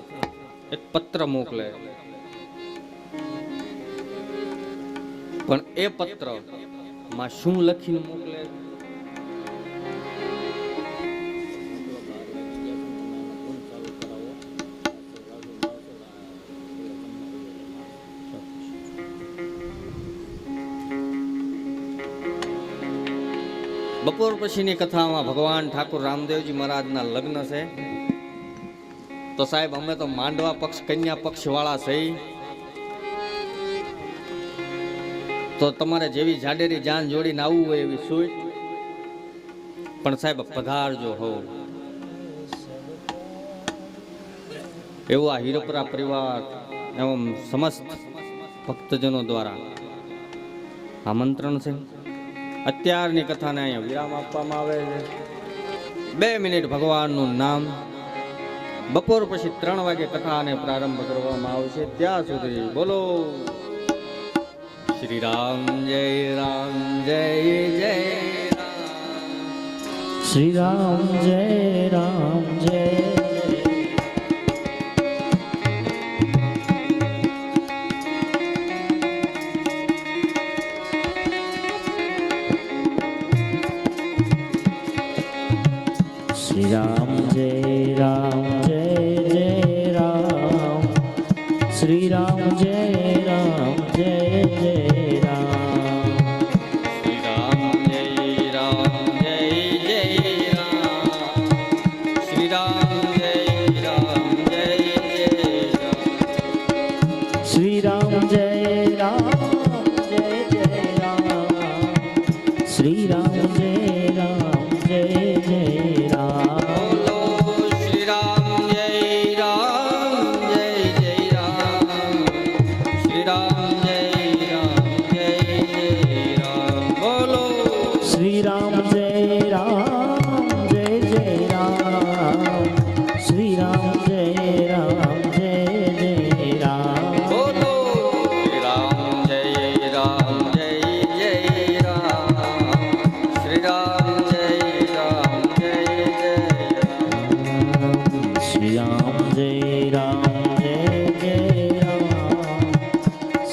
એક પત્ર મોકલે, પણ એ પત્ર માં શું લખીને મોકલે? બપોર પછીની કથામાં ભગવાન ઠાકુર રામદેવજી મહારાજના લગ્ન છે. તો સાહેબ અમે તો માંડવા પક્ષ, કન્યા પક્ષ વાળા છે. તો તમારે જેવી જાડેરી જાન જોડીને આવવું હોય એવી સુઈ, પણ સાહેબ પધારજો હો. એવું આ હીરપરા પરિવાર એવં સમસ્ત ભક્તજનો દ્વારા આમંત્રણ છે. અત્યારની કથાને અહીંયા વિરામ આપવામાં આવે છે. 2 મિનિટ ભગવાનનું નામ. બપોર પછી 3 વાગે કથાને પ્રારંભ કરવામાં આવશે. ત્યાં સુધી બોલો શ્રી રામ જય રામ જય જય રામ. શ્રી રામ જય રામ જય. શ્રી રામ જય રામ જય જય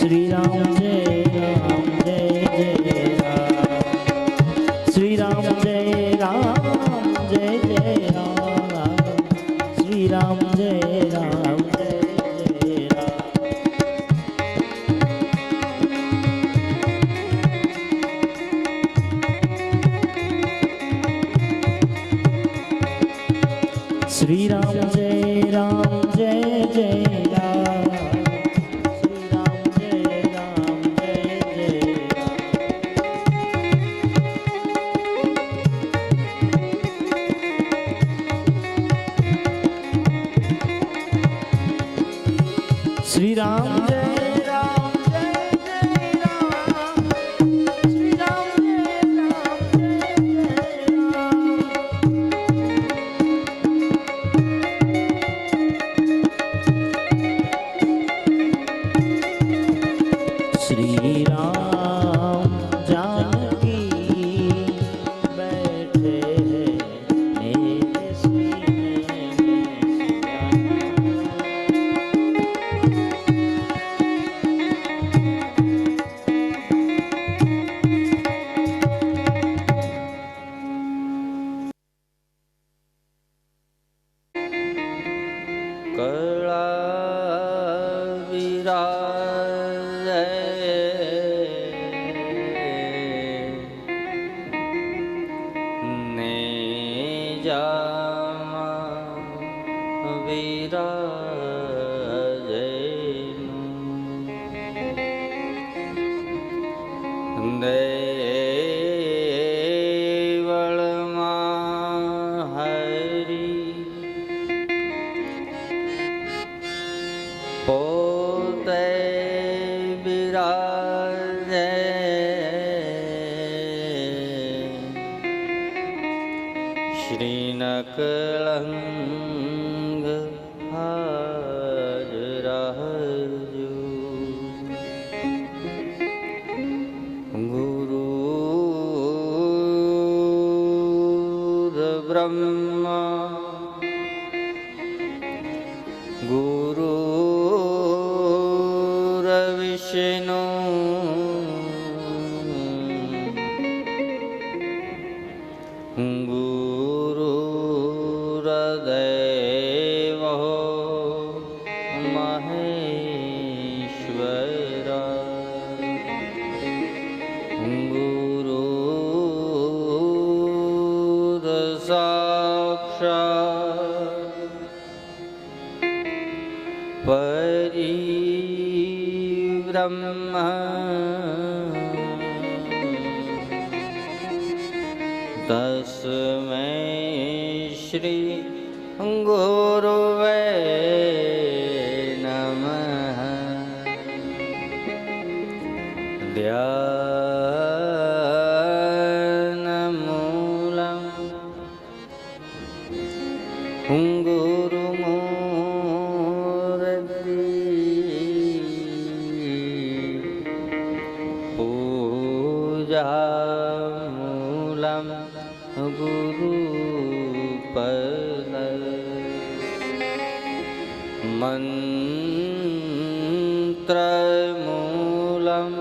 શ્રી રામ જય રામ જય જય રામ શ્રી રામ જય રામ જય જય રામ શ્રી રામ જય રામ જય જય રામ શ્રી રામ જય રામ જય જય રામ શ્રી રામ જય રામ જય જય રામ શ્રી રામ જય રામ જય જય રામ શ્રી રામ જય રામ જય જય રામ શ્રી રામ जानकी बैठे मेरे सीने में કળા વિરાજે ને જામા વિરાજે દેવળમાં હરી પોતે બિરાજે શ્રી નકલંગ હાજરાજો ગુરુ બ્રહ્મા ગુરુ વિષ્ણુ ગુરુર્દેવ મહેશ્વરા ગુરુર સાક્ષાત પરિબ્રહ્મ તસ્મૈ શ્રી ગુરુવે નમઃ ધ્યાનમૂલં ગુરુમૂર્તિ પૂજામૂલં ગુરુપદ મંત્રમૂલં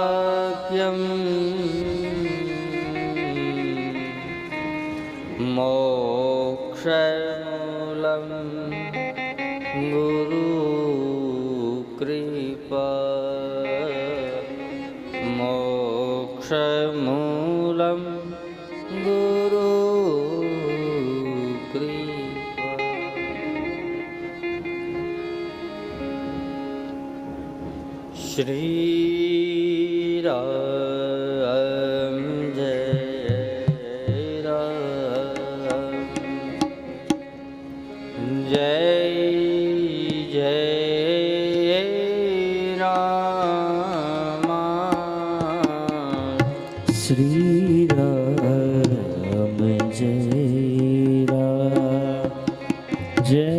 ગુરુર્વાક્યં મોક્ષમૂલં ગુરુકૃપા મોક્ષમૂલં ગુરુકૃપા શ્રી રામ જય રામ જય જય રામ શ્રી રામ જય રામ જય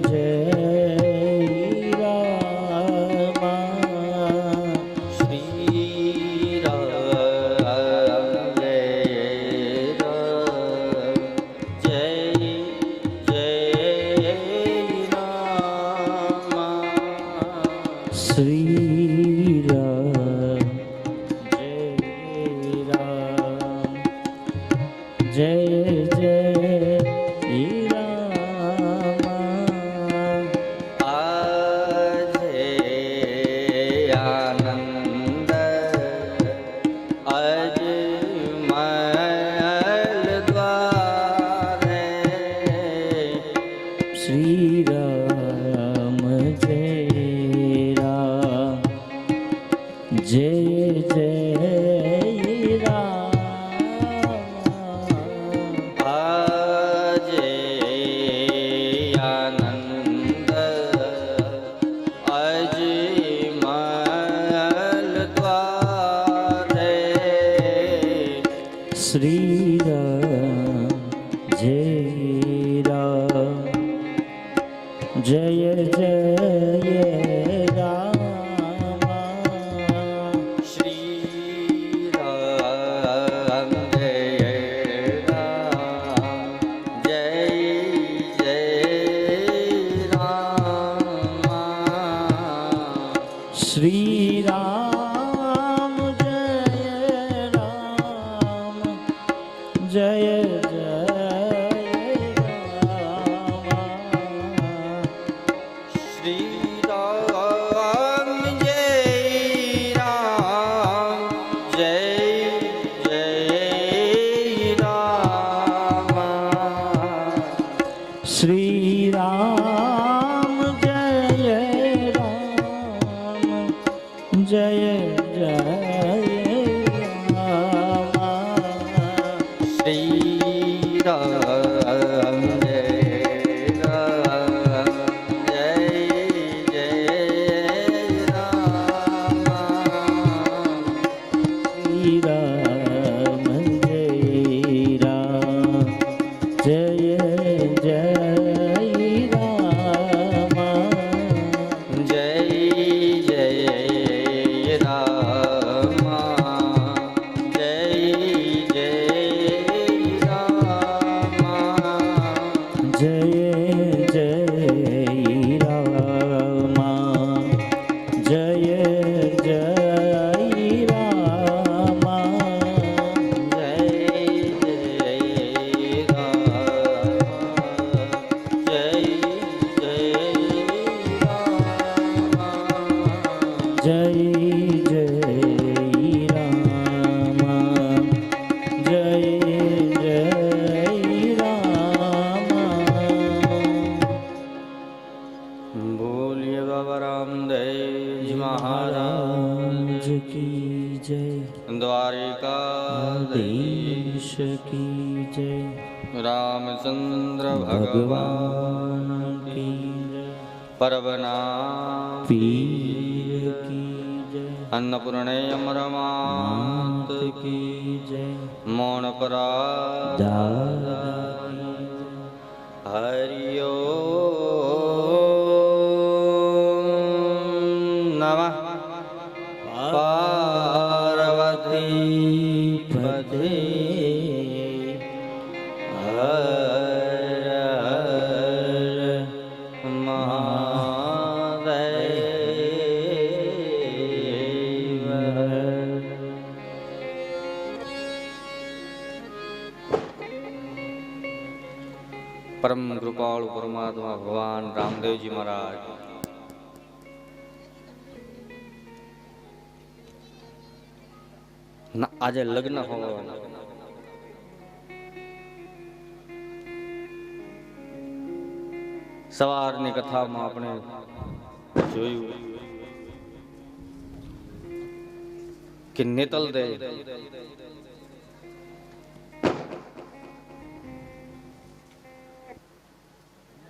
જય રામ શ્રી શ્રી રામ જય રામ જય જય રામ આજે આનંદ અજમલ દ્વારે શ્રી રામ જય રામ જય જય રામ શ્રી રામ જય રામ જય જય રામ શ્રી રામ જય રામ જય જય રામ શ્રી રામ જય રામ જય જય રામ શ્રી રામ જય રામ જય જય રામ શ્રી રામ જય રામ જય જય રામ શ્રી રામ જય રામ જય જય રામ જય જય રામ જય જય રામ જય જય રામ જય જય રામ જય જય રામ જય જય રામ બોલીએ બાબા રામદેવ મહારાજ રાજ કી જય દ્વારિકાધીશ દેશ કી જય રામચંદ્ર ભગવાન ભગવાન કી જય પરબના પીર કી જય અન્નપૂર્ણેયમ રમાત માત કી જય મૌન પરા દાદા હરિયો નમઃ પાર્વતી પદે હર મહાદેવ પરમ કૃપાળુ પરમાત્મા ભગવાન રામદેવજી મહારાજ આજે લગ્ન હોવાના સવારની કથામાં આપણે જોયું કે નેતલ દે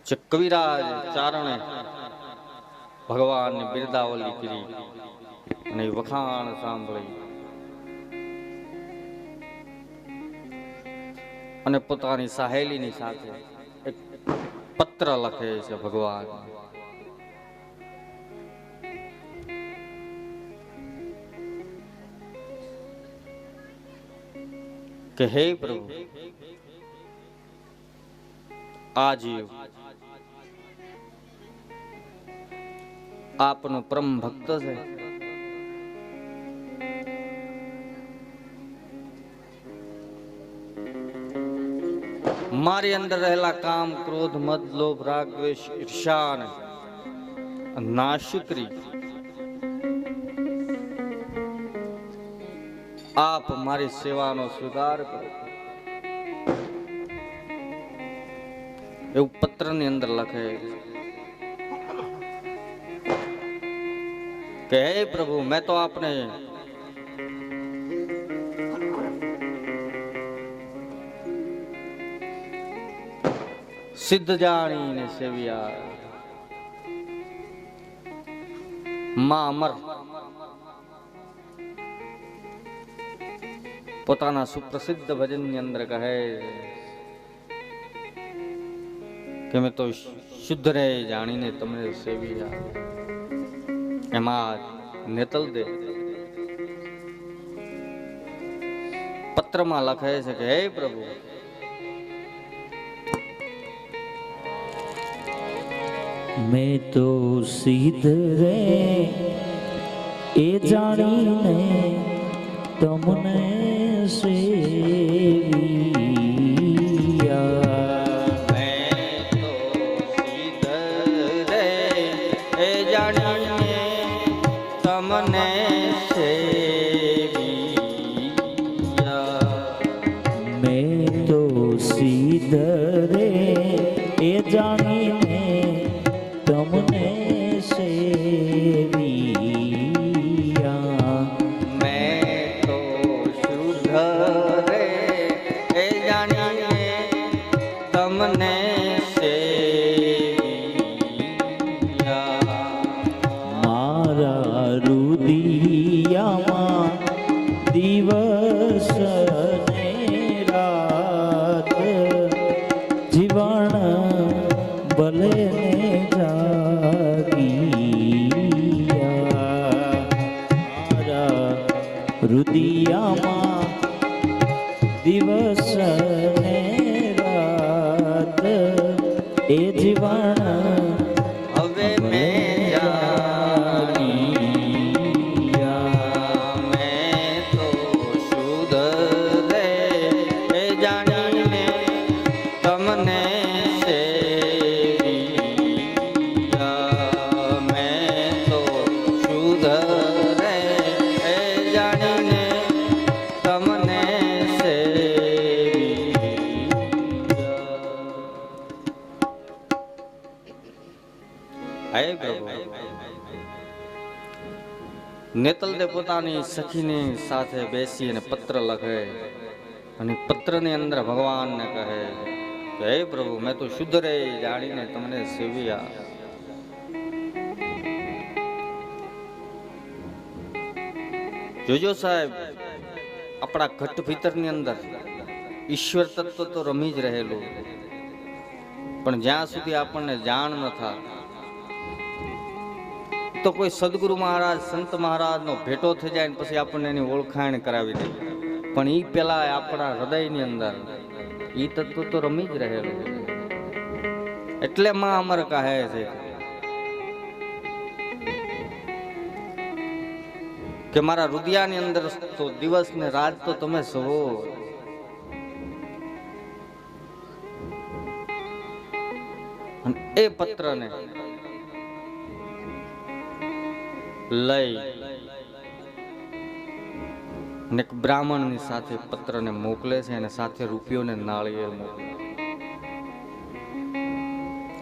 જે કવિરાજ ચારણે ભગવાનની બિરદાવલી કરી અને એ વખાણ સાંભળી અને પોતાની સહેલીની સાથે એક પત્ર લખે છે ભગવાન કે હે પ્રભુ આ જીવ આપનો પરમ ભક્ત છે મારી અંદર રહેલા કામ ક્રોધ મદ લોભ રાગ દ્વેષ ઈર્ષા અને નાશિકરી આપ મારી સેવાનો સ્વીકાર કરો એવું પત્રની અંદર લખે કે હે પ્રભુ મેં તો આપને સિદ્ધ જાણીને સેવ્યા, માં અમર પોતાના સુપ્રસિદ્ધ ભજનની અંદર કહે કે મેં તો શુદ્ધ રે જાણીને તમને સેવ્યા. એમાં નેતલ દે પત્રમાં લખે છે કે હે પ્રભુ मैं तो सिद्ध रे ए जानीने तमने सेविया. मैं तो सिद्ध रे ए जानीने तमने सेविया. मैं तो सिद्ध रे ए जानीने तमने सेविया. मैं तो शुद्ध रे ए जानीने तमने सेविया. मारा रुदियाમાં દિવસ ને રાત જીવન ભલે ને જાગિયા. મારા રુદિયામાં દિવસ ને રાત એ જીવન હવે મેં જાણ્યા. મેં તો શુદ્ધ રે એ જાણીને તમને સેવિયા. મેં તો શુદ્ધ રે એ જાણીને તમને સેવિયા. હે પ્રભુ નેતલ દે પોતાની સખીની સાથે બેસી અને પત્ર લખે અને પત્રની અંદર ભગવાનને કહે કે હે પ્રભુ મેં તો શુદ્ધ રે જાણીને તમને સેવ્યા. જોજો સાહેબ આપણા ઘટ ભીતરની અંદર ઈશ્વર તત્વ તો રમી જ રહેલું, પણ જ્યાં સુધી આપણને જાણ ન થાય તો કોઈ સદગુરુ મહારાજ સંત મહારાજ નો ભેટો થઈ જાય ને પછી આપણને એની ઓળખાણ કરાવી દે, પણ ઈ પેલા આપણા હૃદયની અંદર ઈ તત્વ તો રમી જ રહેલું. એટલે માં અમર કહે છે કે મારા રુદિયાની અંદર તો દિવસ ને રાત તો તમે છો. અને એ પત્રને લઈ અને એક બ્રાહ્મણની સાથે પત્રને મોકલે છે અને સાથે રૂપિયો ને નાળિયેર મોકલે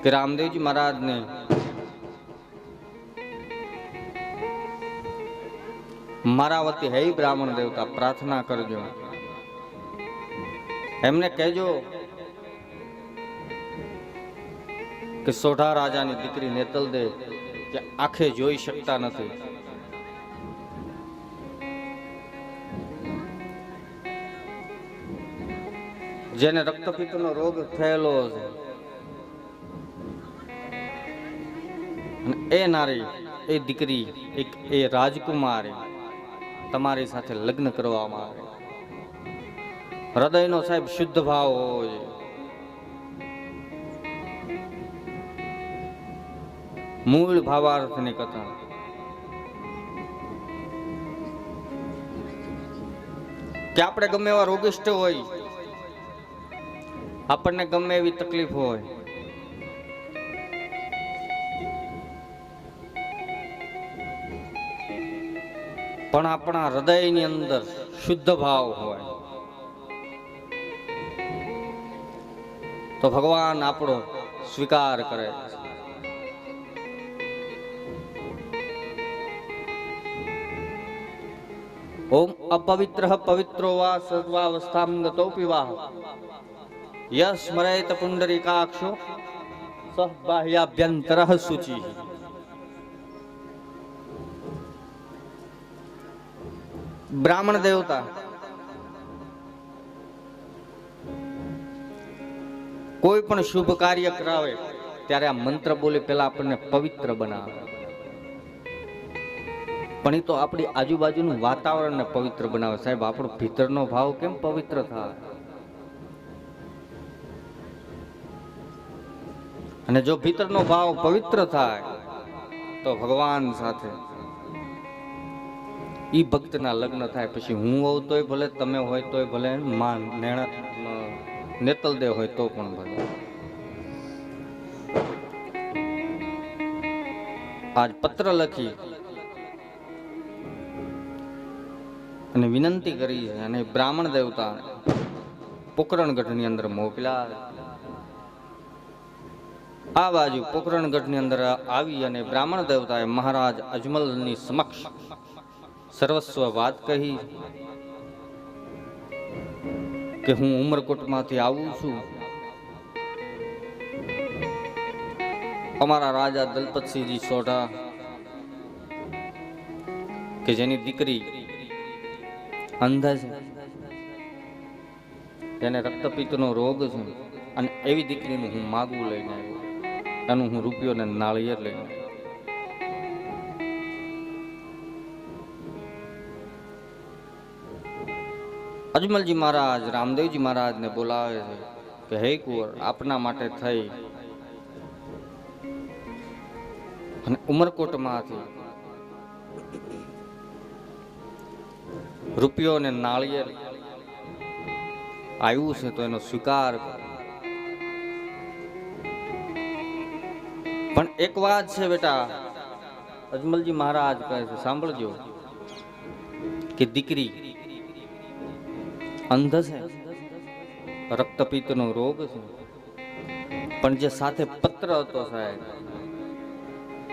કે રામદેવજી મહારાજને મારા વતી હે બ્રાહ્મણ દેવતા પ્રાર્થના કરજો, એમને કહેજો કે સોઢા રાજાની દીકરી નેતલ દે કે આંખે જોઈ શકતા નથી, જેને રક્તપિત્તનો રોગ થયેલો છે, એ નારી એ દીકરી એક એ રાજકુમારી તમારી સાથે લગ્ન કરવામાં આવે. હૃદયનો સાહેબ શુદ્ધ ભાવ હોય. મૂળ ભાવાર્થની કથા. કે આપણે ગમે એવા રોગિષ્ઠ હોય, આપણને ગમે એવી તકલીફ હોય, પણ આપણા હૃદયની અંદર શુદ્ધ ભાવ હોય તો ભગવાન આપણો સ્વીકાર કરે. ઓમ અપવિત્ર પવિત્રો વા સર્વાવસ્થામ ગતોપી વાહ યસ સ્મરેત પુંડરીકાક્ષો સહ બાહ્યાભ્યંતરઃ શુચિ. બ્રાહ્મણ દેવતા કોઈ પણ શુભ કાર્ય કરાવે ત્યારે આ મંત્ર બોલી પેલા આપણને પવિત્ર બનાવે. પણ એ તો આપણી આજુબાજુનું વાતાવરણને પવિત્ર બનાવે. સાહેબ, આપણો ભીતરનો ભાવ કેમ પવિત્ર થાય? અને જો ભીતરનો ભાવ પવિત્ર થાય તો ભગવાન સાથે ઈ ભક્તના લગ્ન થાય. પછી હું હોઉં તોય ભલે, તમે હોય તોય ભલે, માં નેતલદેવ હોય તો પણ ભલે. આજ પત્ર લખી અને વિનંતી કરી છે અને બ્રાહ્મણ દેવતા પોકરણગઢની અંદર મોકલ્યા. આ બાજુ પોકરણગઢની અંદર આવી અને બ્રાહ્મણ દેવતાએ મહારાજ અજમલની સમક્ષ સર્વસ્વ વાત કહી કે હું ઉમરકોટમાંથી આવું છું. અમારા રાજા દલપતસિંહજી સોઢા કે જેની દીકરી અંધ છે, તેને રક્તપિત્તનો રોગ છે, અને એવી દીકરીનું હું માગવું લઈને આવ્યો. એનું હું રૂપિયો ને નાળિયેર લઈને આવ્યો. અજમલજી મહારાજ રામદેવજી મહારાજને બોલાવે છે કે હે કુંવર, આપના માટે થઈ અને ઉમરકોટમાંથી રૂપિયો ને નાળિયેર આવ્યું છે તો એનો સ્વીકાર કરો. પણ એક વાત છે બેટા, અજમલજી મહારાજ કહે છે સાંભળજો કે દીકરી અંધ છે, રક્તપિત્તનો રોગ છે, પણ જે સાથે પત્ર હતો સાહેબ,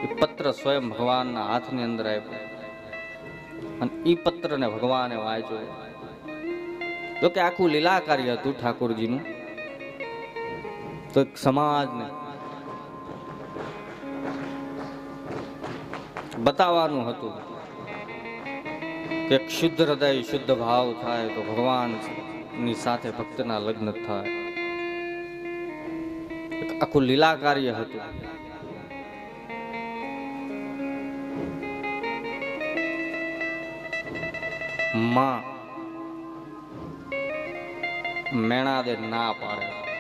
એ પત્ર સ્વયં ભગવાનના હાથની અંદર આપ્યો અને એ પત્રને ભગવાને વાંચ્યો. જો કે આખું લીલા કાર્ય હતું ઠાકોરજીનું, તો એક સમાજને બતાવવાનું હતું કે શુદ્ધ હૃદય શુદ્ધ ભાવ થાય તો ભગવાનની સાથે ભક્તના લગ્ન થાય. આખું લીલા કાર્ય હતું. માં મેણા દે ના પાડે.